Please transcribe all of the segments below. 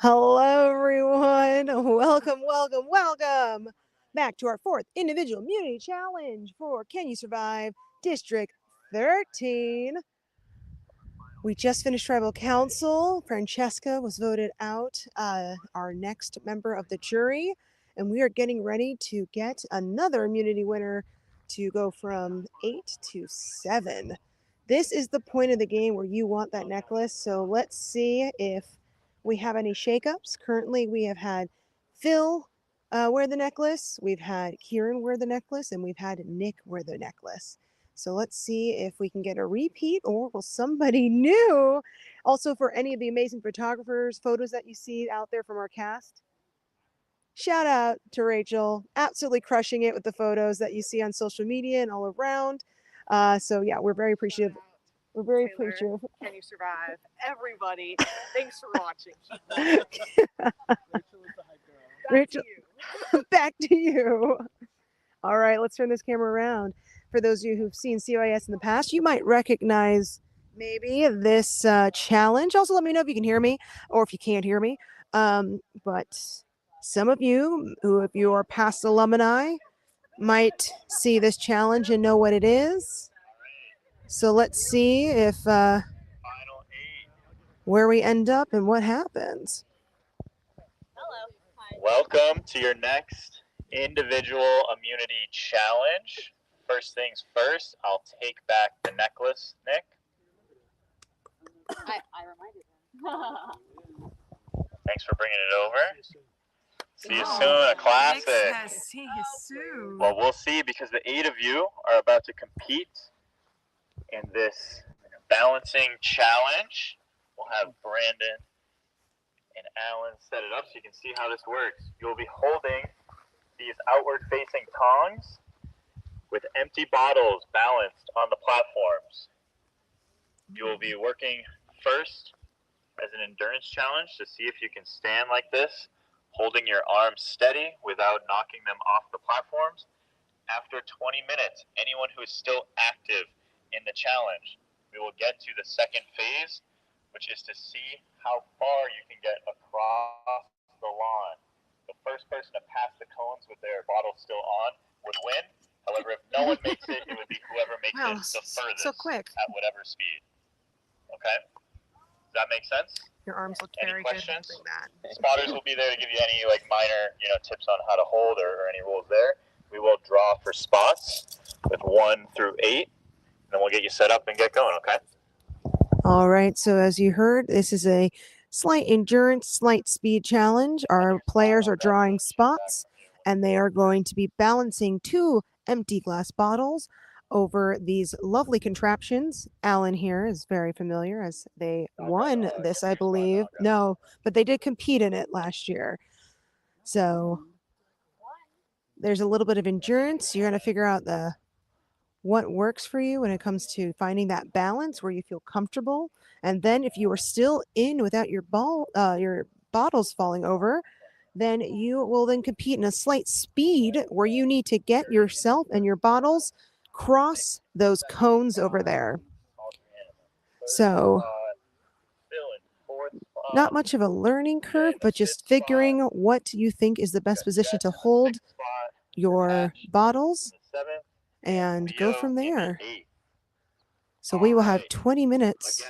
Hello, everyone. Welcome back to our fourth individual immunity challenge for Can You Survive District 13. We just finished tribal council. Francesca was voted out, our next member of the jury, and we are getting ready to get another immunity winner to go from 8 to 7. This is the point of the game where you want that necklace, so let's see if we have any shakeups. Currently, we have had Phil wear the necklace, we've had Kieran wear the necklace, and we've had Nick wear the necklace. So let's see if we can get a repeat or will somebody new. Also, for any of the amazing photographers, photos that you see out there from our cast, shout out to Rachel, absolutely crushing it with the photos that you see on social media and all around. So yeah, we're very appreciative. We're very appreciative. Can you survive? Everybody, thanks for watching. Rachel, back to you. All right, let's turn this camera around. For those of you who've seen CYS in the past, you might recognize maybe this challenge. Also, let me know if you can hear me or if you can't hear me. But some of you who, if you are past alumni, might see this challenge and know what it is. So let's see if where we end up and what happens. Hello. Hi. Welcome to your next individual immunity challenge. First things first, I'll take back the necklace, Nick. I reminded him. Thanks for bringing it over. See you soon, a classic. Nick has seen his suit. Well, we'll see because the 8 of you are about to compete in this balancing challenge. We'll have Brandon and Alan set it up so you can see how this works. You'll be holding these outward-facing tongs with empty bottles balanced on the platforms. You will be working first as an endurance challenge to see if you can stand like this, holding your arms steady without knocking them off the platforms. After 20 minutes, anyone who is still active in the challenge, we will get to the second phase, which is to see how far you can get across the lawn. The first person to pass the cones with their bottle still on would win. However, if no one makes it, it would be whoever makes it the furthest so quick. at whatever speed. Okay? Does that make sense? Your arms look Any very questions? good. That. Spotters will be there to give you any minor tips on how to hold or any rules there. We will draw for spots with 1 through 8, and then we'll get you set up and get going, okay? All right, so as you heard, this is a slight endurance, slight speed challenge. Our players are drawing spots, and they are going to be balancing 2 empty glass bottles over these lovely contraptions. Alan here is very familiar as they won this, I believe. No, but they did compete in it last year. So there's a little bit of endurance. You're going to figure out what works for you when it comes to finding that balance where you feel comfortable. And then if you are still in without your bottles falling over, then you will then compete in a slight speed where you need to get yourself and your bottles cross those cones over there. So not much of a learning curve, but just figuring what you think is the best position to hold your bottles and go from there. So we will have 20 minutes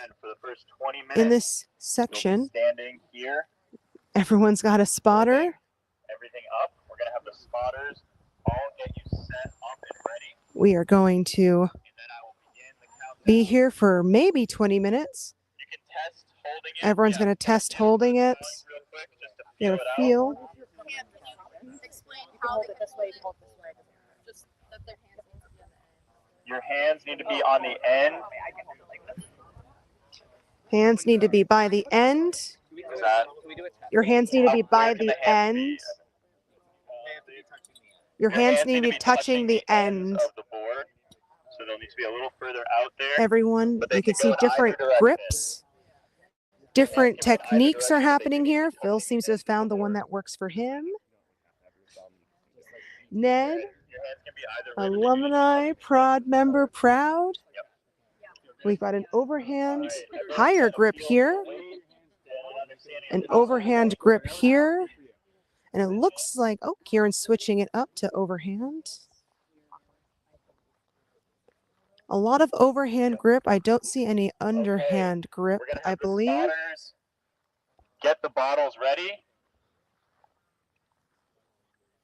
in this section. Everyone's got a spotter. Everything up. We're going to have the spotters all get you set up and ready. We are going to be here for maybe 20 minutes. You can test holding it. Everyone's going to test holding it. Real quick, just to Get a it out. feel. Can you explain how hold it this way, hold this way? Just that their hands need to be on the end. Your hands need to be on the end. I can hold it like this. Hands need to be by the end. Is that? Your hands need to be by the How quick can end. hands Your hands need to be touching the end. ends of the board, so they'll need to be a little further out there. Everyone, But they you can can see go in either different direction. grips. Different They can go in either techniques are direction, but they happening can here. keep Phil moving seems to have found the one that works for him. Ned, Your hands can be either way. alumni, prod member, proud. Yep. We've got an overhand higher grip here. an overhand grip here. And it looks like, oh, Kieran's switching it up to overhand. A lot of overhand grip. I don't see any underhand grip, We're gonna I have the believe. spotters get the bottles ready.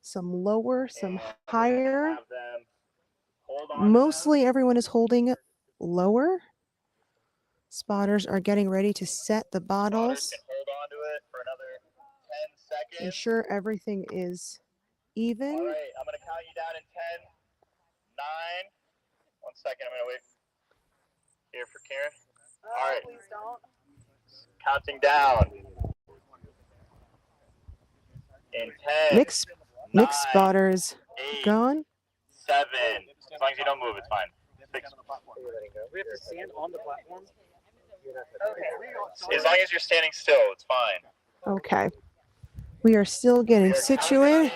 Some lower, some And we're gonna higher. have them hold on to Mostly everyone is holding lower. Spotters are getting ready to set the them. Spotters bottles. can hold on to it for another 10 seconds. Ensure everything is even. All right, I'm gonna count you down in 10, 9. 1 second, I'm gonna wait here for Karen. All right. Please don't. Counting down. In 10, Nick's 9, spotters 8, gone. 7. As long as you don't move, it's fine. 6. We have to stand on the platform. As long as you're standing still, it's fine. Okay. We are still getting situated.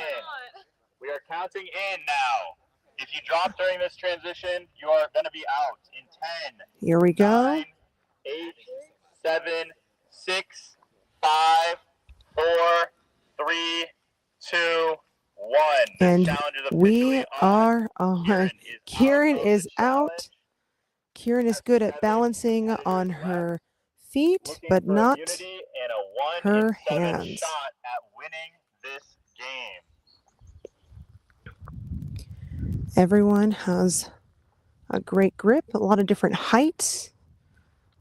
We are counting in now. If you drop during this transition, you are going to be out in 10. Here we go. 9, 8, 7, 6, 5, 4, 3, 2, 1. The And challenge is we officially on. are on. Kieran is out. Kieran is good at balancing on her feet, Looking but for not immunity and a 1 her in 7 hands. shot at winning this game. Everyone has a great grip, a lot of different heights.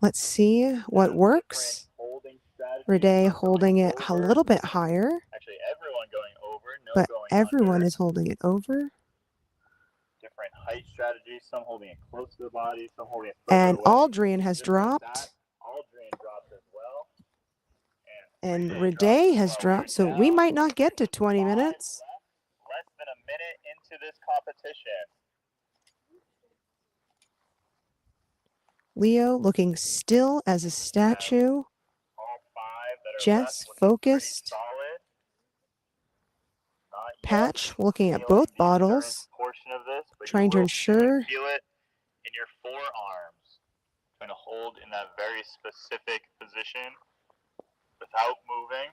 Let's see what works. Holding strategy. Renee holding it a little bit higher, Actually, everyone going over, no but going everyone under. is holding it over. Different height strategies, some holding it close to the body, some holding it And further away. Aldrian has Just like dropped, that. Aldrian dropped as well. and Renee Renee dropped has as well. dropped, so we might not get to 20 minutes. Less than a minute into this competition. Leo looking still as a statue. All 5 that are Jess left looking pretty focused. solid. Not yet Patch looking at feeling both the endurance bottles, portion of this, but you trying to will soon ensure feel it in your forearms. Trying to hold in that very specific position without moving.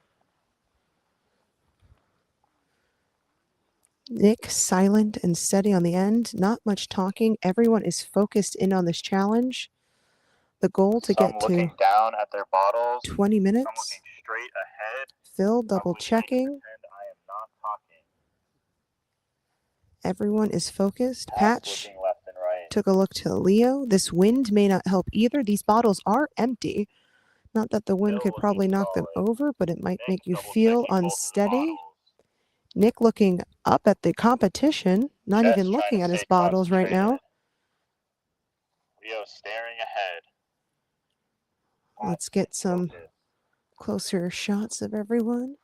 Nick silent and steady on the end. Not much talking. Everyone is focused in on this challenge. The goal to Some get looking to down at their bottles. 20 Some minutes. looking straight ahead. Phil double Probably trying to checking. pretend I am not talking. Everyone is focused. Patch Patch looking left and right. took a look to Leo. This wind may not help either. These bottles are empty. Not that the wind Phil could looking probably knock them solid. over, but it might Nick make you double feel checking both of the unsteady. bottles. Nick looking up at the competition, not Jess even trying looking to at his stay bottles right now. concentrated. Leo staring ahead. Let's get some Focus. closer shots of everyone.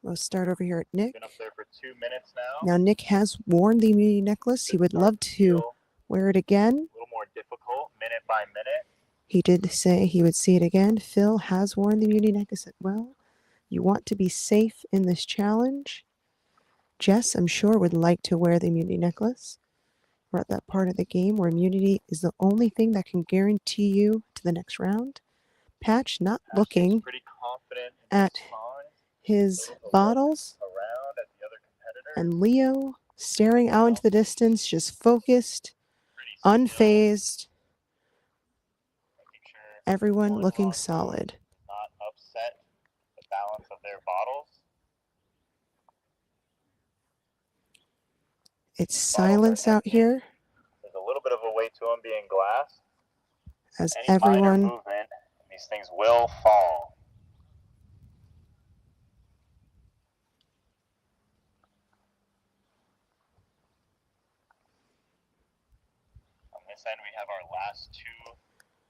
We'll start over here at Nick. Been up there for 2 minutes now. Now Nick has worn the immunity necklace. He would love to wear it again. A little more difficult, minute by minute. He did say he would see it again. Phil has worn the immunity necklace as well. You want to be safe in this challenge. Jess, I'm sure, would like to wear the immunity necklace. We're at that part of the game where immunity is the only thing that can guarantee you to the next round. Patch not Patch looking seems pretty confident in at his time. his bottles. Around at the other competitors. And Leo staring out into the distance, just focused, Pretty still, unfazed. making sure Everyone one looking off solid. does not upset the balance of their bottles. It's silence out here There's a little bit of a weight to them being glass. as Any minor everyone movement, and these things will fall. On this end, we have our last 2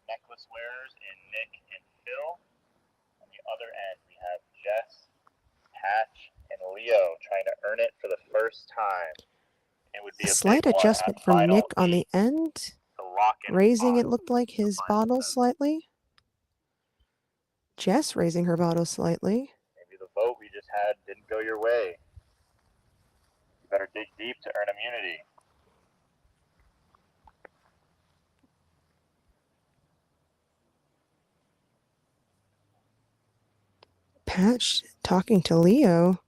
necklace wearers in Nick and Phil. On the other end, we have Jess, Patch, and Leo trying to earn it for the first time. It would be a a slight big one adjustment at from final Nick on the 8 end, to lock in a raising it spot. looked like his bottle slightly. Jess raising her bottle slightly. Maybe the vote we just had didn't go your way. You better dig deep to earn immunity. Patch talking to Leo.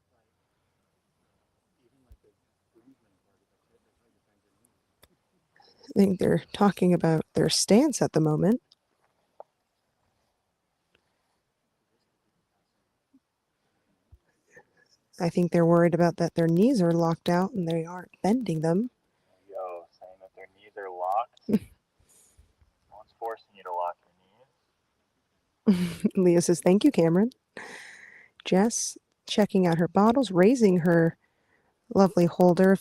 I think they're talking about their stance at the moment. I think they're worried about that their knees are locked out and they aren't bending them. Yo, saying that their knees are locked. No one's forcing you to lock your knees. Leo says, thank you, Cameron. Jess checking out her bottles, raising her lovely holder,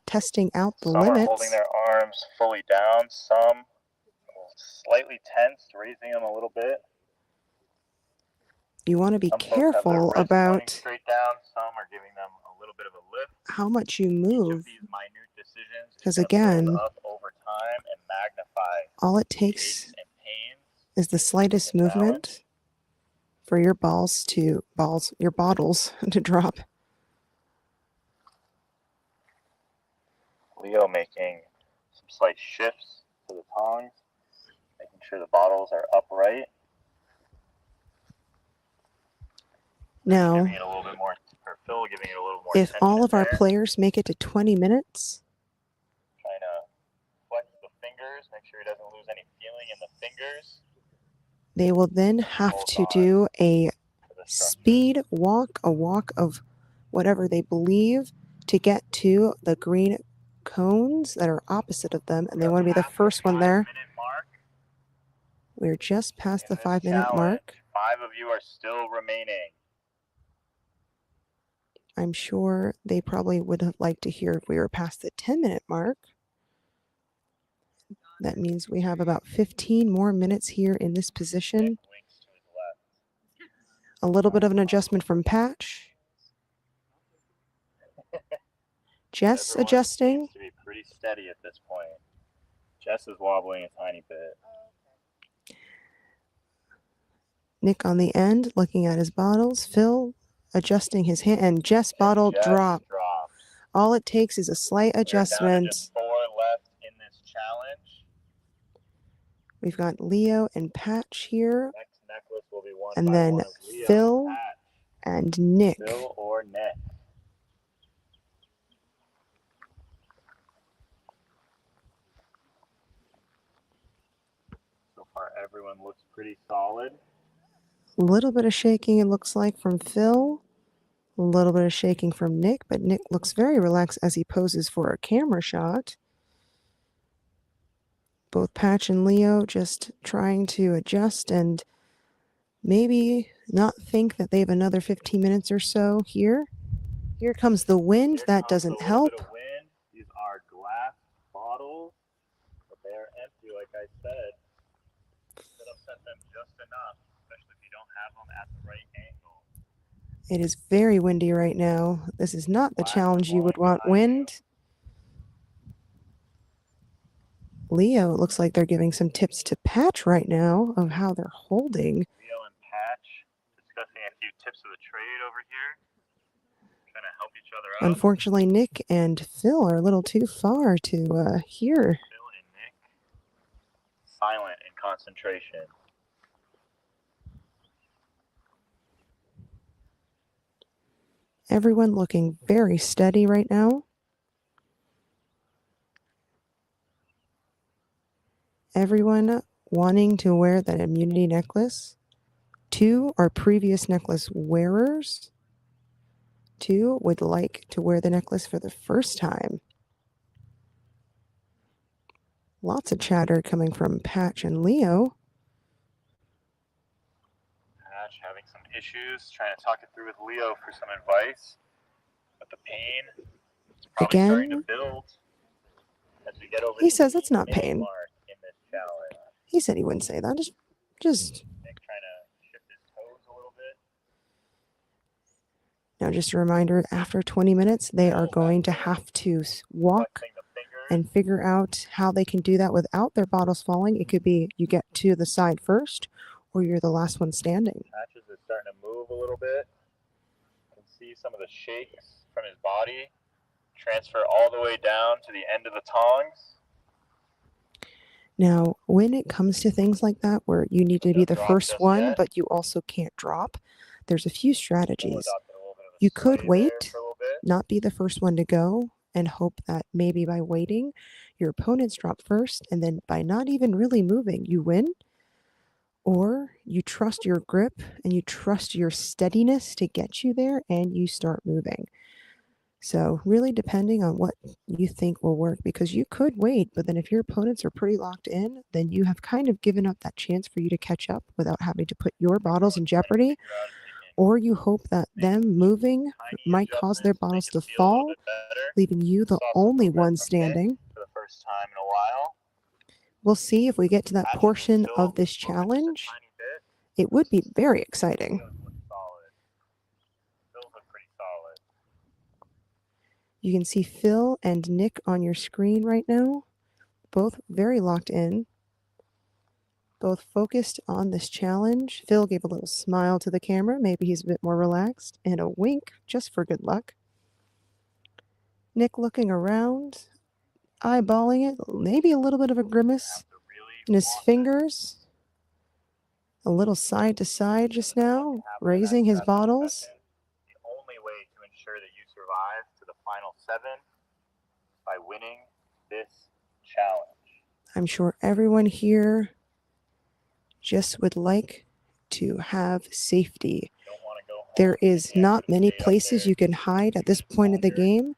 testing out the Some limits. are holding their arms fully down, some slightly tensed, raising them a little bit. You want to be Some folks have their careful wrists pointing about straight down. Some are giving them a little bit of a lift. how much you Each of move, these minute decisions is because gonna again, build up over time and magnify all it the takes aches and pains is the slightest of the challenge. movement for your bottles to drop. Leo making some slight shifts to the tongs, making sure the bottles are upright. Now, Giving it a little bit more, or Phil giving it a little more if all of our there. players make it to 20 minutes, Trying to flex the fingers, make sure he doesn't lose any feeling in the fingers. they will then have to do a speed walk, a walk of whatever they believe to get to the green cones that are opposite of them, and they want to be the first one there. We're just past the 5-minute mark. 5 of you are still remaining. I'm sure they probably would have liked to hear if we were past the 10-minute mark. That means we have about 15 more minutes here in this position. A little bit of an adjustment from Patch. Jess Everyone adjusting. seems to be pretty steady at this point. Jess is wobbling a tiny bit. Nick on the end, looking at his bottles. Phil adjusting his hand, and Jess bottle drop. All it takes is a slight adjustment. Just 4 left in this challenge. We've got Leo and Patch here, Next necklace will be won and by then one of Leo Phil and Patch. and Nick. Phil or Nick. So far, everyone looks pretty solid. A little bit of shaking, it looks like, from Phil. A little bit of shaking from Nick, but Nick looks very relaxed as he poses for a camera shot. Both Patch and Leo just trying to adjust and maybe not think that they have another 15 minutes or so here. Here comes the wind. That doesn't help. Bit of wind. These are glass bottles, but they are empty, like I said. Should upset them just enough, especially if you don't have them at the right angle. It is very windy right now. This is not the challenge you would want wind. Leo, it looks like they're giving some tips to Patch right now of how they're holding. Leo and Patch discussing a few tips of the trade over here. Trying to help each other out. Unfortunately, Nick and Phil are a little too far to hear. Phil and Nick, silent in concentration. Everyone looking very steady right now. Everyone wanting to wear that immunity necklace. 2 are previous necklace wearers. 2 would like to wear the necklace for the first time. Lots of chatter coming from Patch and Leo. Patch having some issues, trying to talk it through with Leo for some advice. But the pain is probably starting to build as we get over. He says it's not pain. Mark in this challenge. He said he wouldn't say that. Just. Nick trying to shift his toes a little bit. Now, just a reminder, after 20 minutes, they are going to have to walk and figure out how they can do that without their bottles falling. It could be you get to the side first, or you're the last one standing. Patches is starting to move a little bit. You can see some of the shakes from his body transfer all the way down to the end of the tongs. Now, when it comes to things like that, where you need to be the first one, but you also can't drop, there's a few We'll strategies. adopt a little bit of a You could sway there wait, for a little bit. not be the first one to go, and hope that maybe by waiting, your opponents drop first, and then by not even really moving, you win. Or you trust your grip and you trust your steadiness to get you there and you start moving. So, really depending on what you think will work, because you could wait, but then if your opponents are pretty locked in, then you have kind of given up that chance for you to catch up without having to put your bottles in jeopardy. Figure out if they can Or you hope that them moving tiny might cause their adjustments, bottles make to it feel a little fall, bit better. leaving you the Saw some only movement one from Nick standing. for the first time in a while. We'll see if we get to that Patches portion still of this moving just a challenge. tiny bit. It would be very exciting. Feels look solid. Feels look pretty solid. You can see Phil and Nick on your screen right now, both very locked in, both focused on this challenge. Phil gave a little smile to the camera, maybe he's a bit more relaxed, and a wink just for good luck. Nick looking around, eyeballing it, maybe a little bit of a grimace in his fingers, a little side to side just now, raising his bottles. The only way to ensure that you survive to the final 7 by winning this challenge. I'm sure everyone here just would like to have safety. You don't want to go home. There is You not can't many stay up places there you can hide at this point of the longer. game,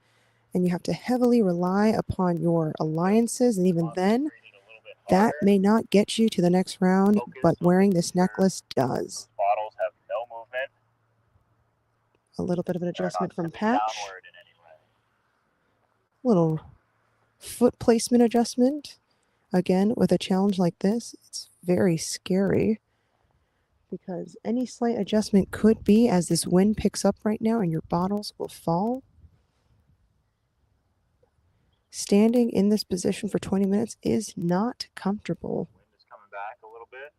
and you have to heavily rely upon your alliances, and even then, Concentrating a little bit that harder. may not get you to the next round, Focus but on wearing making this sure necklace does. those bottles have no movement. A little bit of an They're adjustment not from tipping Patch, downward in any way. little foot placement adjustment. Again, with a challenge like this, it's very scary because any slight adjustment could be as this wind picks up right now and your bottles will fall. Standing in this position for 20 minutes is not comfortable. Wind is coming back a little bit.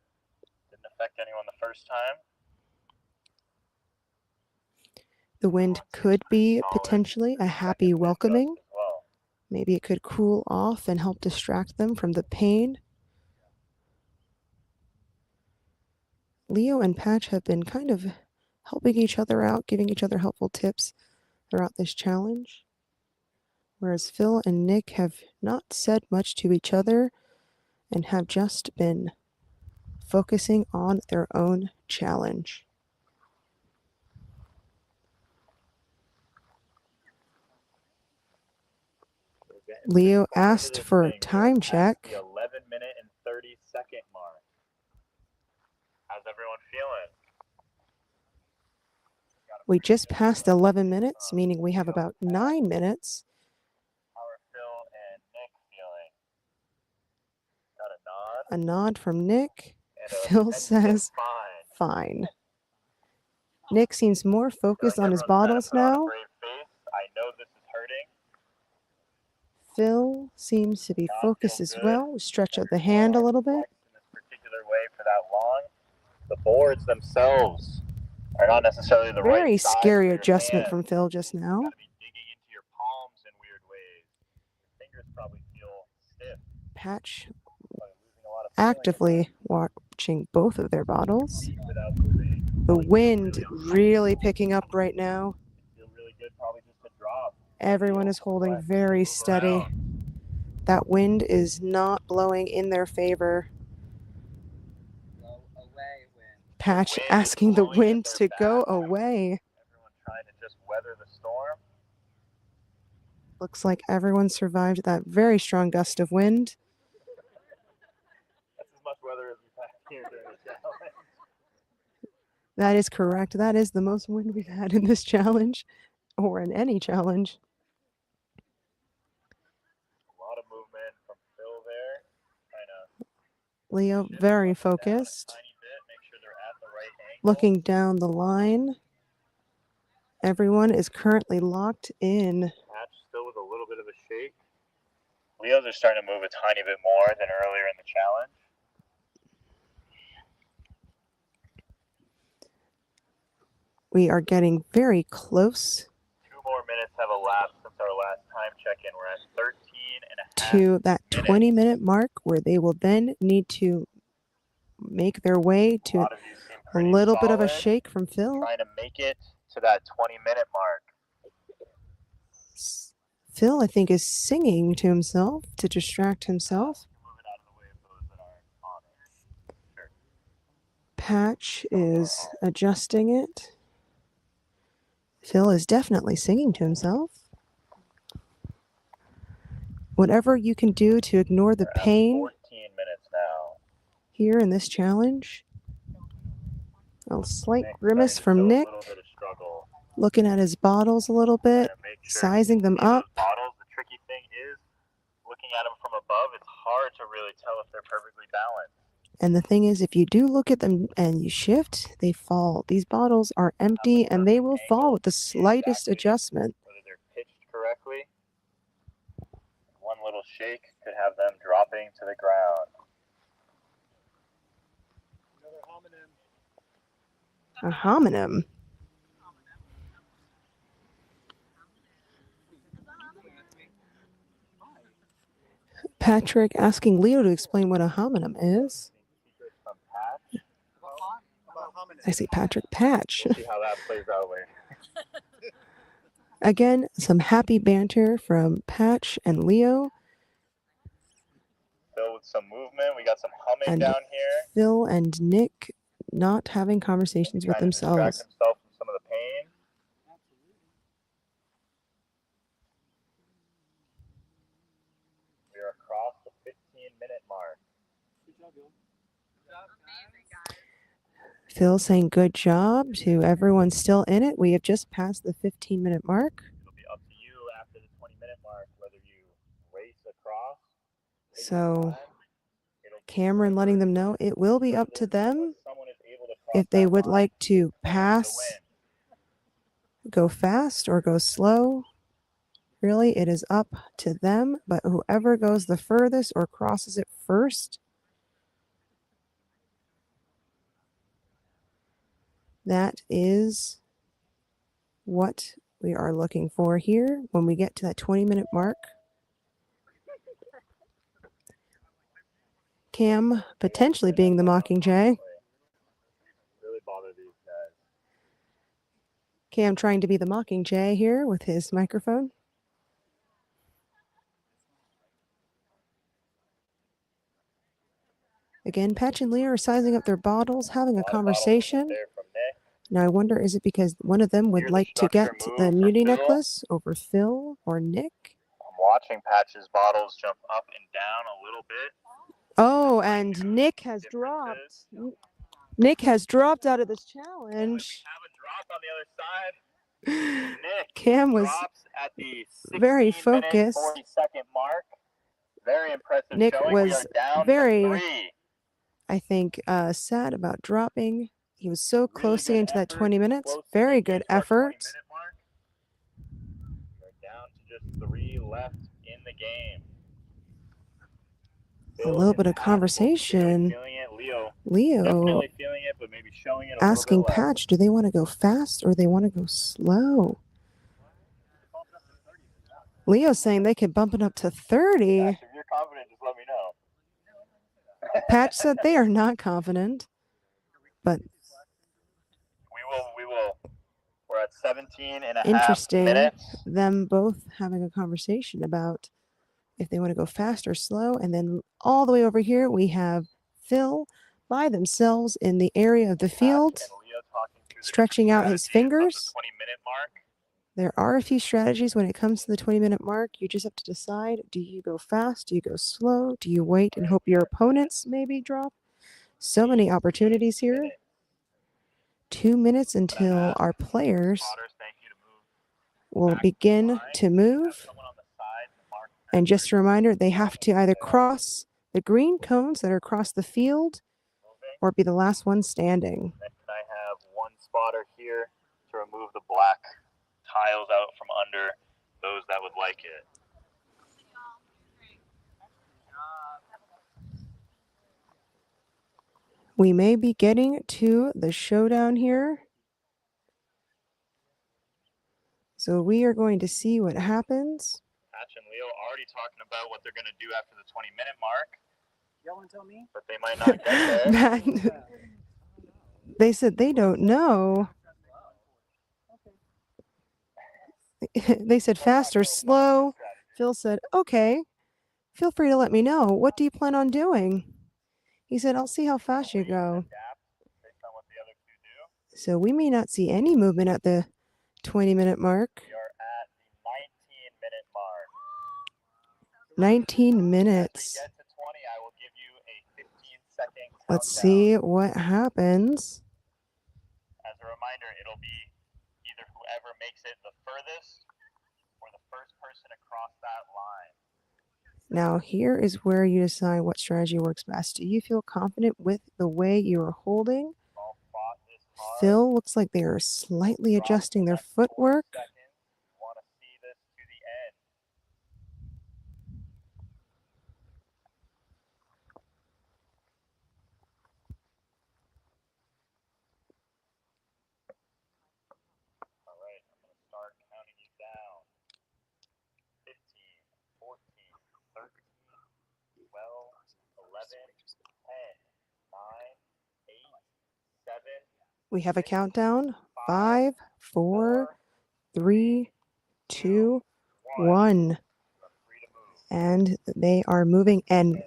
Didn't affect anyone the first time. The wind could be potentially a happy welcoming. As well. Maybe it could cool off and help distract them from the pain. Leo and Patch have been kind of helping each other out, giving each other helpful tips throughout this challenge. Whereas Phil and Nick have not said much to each other and have just been focusing on their own challenge. Leo asked for a time check. The 11-minute and 30-second mark. How's everyone feeling? We just passed 11 minutes, meaning we have about 9 minutes. How are Phil and Nick feeling? Got a nod. A nod from Nick. And Phil a says, fine. fine. Nick seems more focused on his Everyone's bottles trying to put on a now. brave face. I know this is hurting. Phil seems to be Not focused feel as good. well. Stretch out the hand a little bit. In this particular way for that long. The boards themselves are not necessarily the right Very size scary for your adjustment hand. from Phil just now. You gotta be digging into your palms in weird ways. Your fingers probably feel stiff. Patch Probably losing a lot of feeling actively watching both of their bottles. without moving. The wind really picking up right now. Feel really good, probably just a drop. Everyone is holding very steady. That wind is not blowing in their favor. Away wind. Patch wind is asking the blowing in wind their to go back. away. Everyone trying to just weather the storm. Looks like everyone survived that very strong gust of wind. That's as much weather as we've had here during the challenge. That is correct. That is the most wind we've had in this challenge, or in any challenge. A lot of movement from Phil there. Trying to Leo shift very up and down a focused. tiny bit, make sure they're at the right angle. Looking down the line. Everyone is currently locked in. Patch still with a little bit of a shake. Leos are starting to move a tiny bit more than earlier in the challenge. We are getting very close 2 more minutes have elapsed since our last time check-in. We're at 13 and a half. to that minutes. 20-minute mark where they will then need to make their way A to lot of you seem A little bit of a solid, shake from Phil. trying to make it to that 20-minute mark. Phil, I think, is singing to himself to distract himself. Move it out of the way of those that aren't on it. Sure. Patch is adjusting it. Phil is definitely singing to himself. Whatever you can do to ignore the We're at pain 14 minutes now. here in this challenge. A slight Nick grimace starting to from show Nick, a little bit of struggle. looking at his bottles a little bit, Trying to make sure sizing them see those up. bottles. The tricky thing is, looking at them from above, it's hard to really tell if they're perfectly balanced. And the thing is, if you do look at them and you shift, they fall. These bottles are empty and they will fall with the slightest adjustment. Whether they're pitched correctly. One little shake could have them dropping to the ground. A homonym. Patrick asking Leo to explain what a homonym is. I say Patrick Patch. We'll see how that plays out later. Again, some happy banter from Patch and Leo. Phil with some movement. We got some humming And down here. Phil and Nick not having conversations with Trying to distract themselves. himself from some of the pain. We are across the 15-minute mark. Phil saying good job to everyone still in it. We have just passed the 15-minute mark. It'll be up to you after the 20-minute mark whether you race across. So Cameron letting them know it will be up to them if they would like to pass, go fast or go slow. Really, it is up to them, but whoever goes the furthest or crosses it first, that is what we are looking for here when we get to that 20-minute mark. Cam potentially being the Mockingjay. Really bother these guys. Cam trying to be the Mockingjay here with his microphone. Again, Patch and Leo are sizing up their bottles, having a conversation. Now I wonder, is it because one of them would like to get the immunity necklace over Phil or Nick? I'm watching Patch's bottles jump up and down a little bit. Oh, and Nick has dropped. Nick has dropped out of this challenge. We have a drop on the other side. Nick Cam was drops at the very 16-minute, focused. 40-second mark. Very impressive Nick showing. was We are down very, to 3. I think, sad about dropping. He was so close to Really getting to that effort, 20 minutes. close to Very getting good to our effort. 20-minute mark. We're down to just 3 left in the game. A little bit of conversation. Feeling it. Leo Leo definitely feeling it, but maybe showing it a asking little bit less. Patch, do they want to go fast or they want to go slow? Leo's saying they could bump it up to 30. Patch, if you're confident, just let me know. Patch said they are not confident, but we will. We're at 17 and a half interesting minutes. them both having a conversation about if they want to go fast or slow. And then all the way over here, we have Phil by themselves in the area of the field, Patch and Leo talking through the stretching out his strategies of the fingers. 20-minute mark. There are a few strategies when it comes to the 20-minute mark. You just have to decide, do you go fast? Do you go slow? Do you wait and hope your opponents maybe drop? So many opportunities here. 2 minutes until our players will begin to move. And just a reminder, they have to either cross the green cones that are across the field or be the last one standing. And I have one spotter here to remove the black tiles out from under those that would like it. We may be getting to the showdown here. So we are going to see what happens. Patch and Leo already talking about what they're going to do after the 20-minute mark. Y'all want to tell me? But they might not get there. They said they don't know. They said fast or slow. Phil said, okay, feel free to let me know. What do you plan on doing? He said, I'll see how fast you go. So we may not see any movement at the 20-minute mark. We are at the 19-minute mark. 19 minutes. As we get to 20, I will give you a 15-second countdown. Let's see what happens. As a reminder, it'll be either whoever makes it the furthest or the first person across that line. Now, here is where you decide what strategy works best. Do you feel confident with the way you are holding? All fought this hard. Phil looks like they are slightly adjusting their footwork. You want to see this to the end. All right, I'm going to start counting you down. 15, 14, 13, 12, 11, 10, 9, 8, 7. We have a countdown. 5, 4, 3, 2, 1. And they are moving. And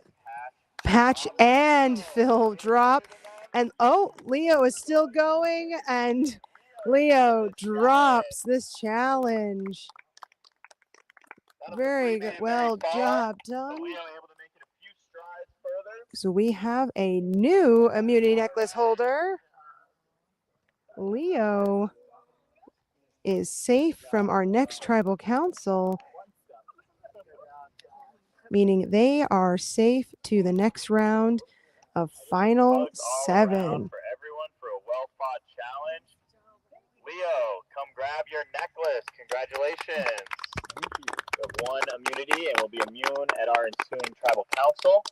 Patch and Phil drop. And oh, Leo is still going. And Leo drops this challenge. Very good. Well, job done. So we have a new immunity necklace holder. Leo is safe from our next tribal council, meaning they are safe to the next round of final 7. For everyone for a well-fought challenge. Leo, come grab your necklace. Congratulations. You have won immunity and will be immune at our ensuing tribal council.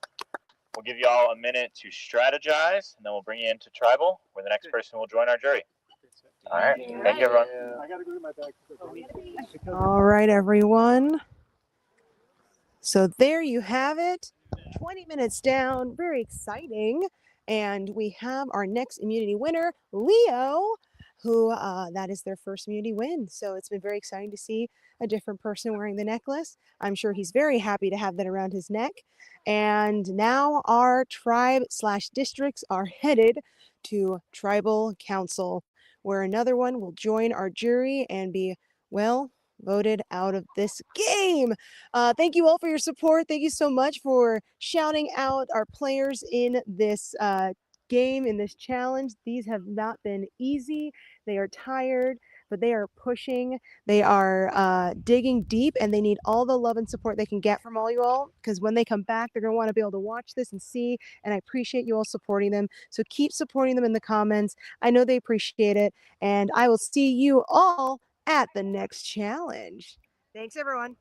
We'll give you all a minute to strategize, and then we'll bring you into tribal, where the next person will join our jury. All right. Thank you, everyone. I gotta go to my bag. All right, everyone. So there you have it. 20 minutes down. Very exciting. And we have our next immunity winner, Leo, who that is their first immunity win. So it's been very exciting to see a different person wearing the necklace. I'm sure he's very happy to have that around his neck. And now our tribe/districts are headed to tribal council, where another one will join our jury and be, well, voted out of this game. Thank you all for your support. Thank you so much for shouting out our players in this game, in this challenge. These have not been easy. They are tired, but they are pushing. They are digging deep, and they need all the love and support they can get from all you all, because when they come back, they're going to want to be able to watch this and see, and I appreciate you all supporting them. So keep supporting them in the comments. I know they appreciate it, and I will see you all at the next challenge. Thanks, everyone.